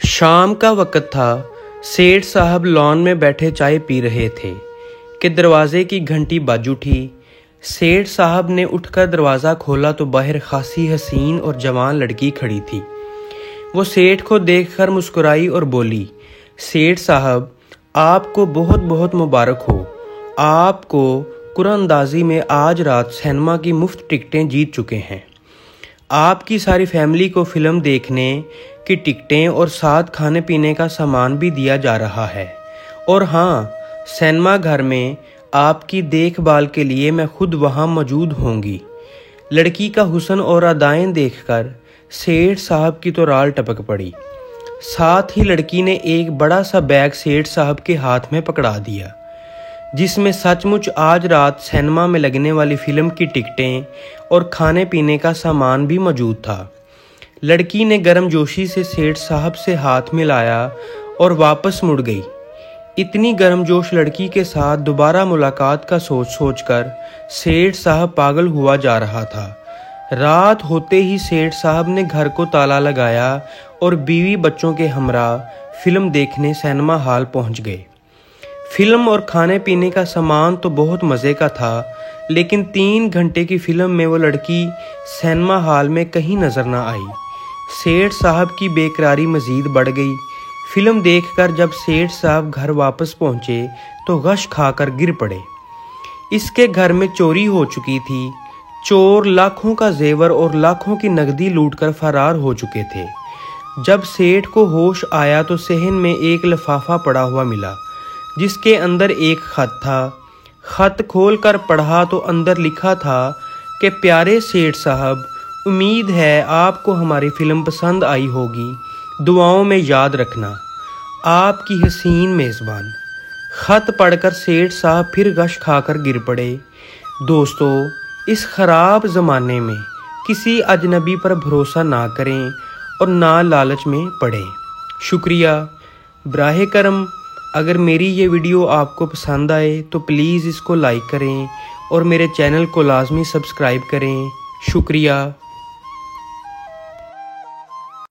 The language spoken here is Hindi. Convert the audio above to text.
शाम का वक्त था। सेठ साहब लॉन में बैठे चाय पी रहे थे कि दरवाजे की घंटी बज उठी। सेठ साहब ने उठकर दरवाज़ा खोला तो बाहर खासी हसीन और जवान लड़की खड़ी थी। वो सेठ को देखकर मुस्कुराई और बोली, सेठ साहब, आपको बहुत बहुत मुबारक हो। आपको कुरानंदाजी में आज रात सिनेमा की मुफ्त टिकटें जीत चुके हैं। आपकी सारी फैमिली को फिल्म देखने की टिकटें और साथ खाने पीने का सामान भी दिया जा रहा है। और हाँ, सिनेमा घर में आपकी देखभाल के लिए मैं खुद वहाँ मौजूद होंगी। लड़की का हुस्न और अदाएं देखकर सेठ साहब की तो राल टपक पड़ी। साथ ही लड़की ने एक बड़ा सा बैग सेठ साहब के हाथ में पकड़ा दिया, जिसमें सचमुच आज रात सिनेमा में लगने वाली फिल्म की टिकटें और खाने पीने का सामान भी मौजूद था। लड़की ने गर्मजोशी से सेठ साहब से हाथ मिलाया और वापस मुड़ गई। इतनी गर्मजोश लड़की के साथ दोबारा मुलाकात का सोच सोचकर सेठ साहब पागल हुआ जा रहा था। रात होते ही सेठ साहब ने घर को ताला लगाया और बीवी बच्चों के हमरा फिल्म देखने सिनेमा हॉल पहुंच गए। फिल्म और खाने पीने का सामान तो बहुत मज़े का था, लेकिन 3 घंटे की फिल्म में वो लड़की सिनेमा हॉल में कहीं नज़र न आई। सेठ साहब की बेकरारी मज़ीद बढ़ गई। फिल्म देखकर जब सेठ साहब घर वापस पहुंचे तो गश खाकर गिर पड़े। इसके घर में चोरी हो चुकी थी। चोर लाखों का जेवर और लाखों की नकदी लूटकर फरार हो चुके थे। जब सेठ को होश आया तो सहन में एक लिफाफा पड़ा हुआ मिला, जिसके अंदर एक खत था। खत खोलकर पढ़ा तो अंदर लिखा था कि प्यारे सेठ साहब, उम्मीद है आपको हमारी फिल्म पसंद आई होगी। दुआओं में याद रखना, आपकी हसीन मेज़बान। खत पढ़कर सेठ साहब फिर गश खाकर गिर पड़े। दोस्तों, इस ख़राब ज़माने में किसी अजनबी पर भरोसा ना करें और ना लालच में पड़ें। शुक्रिया। बराहे करम, अगर मेरी ये वीडियो आपको पसंद आए तो प्लीज़ इसको लाइक करें और मेरे चैनल को लाजमी सब्सक्राइब करें। शुक्रिया।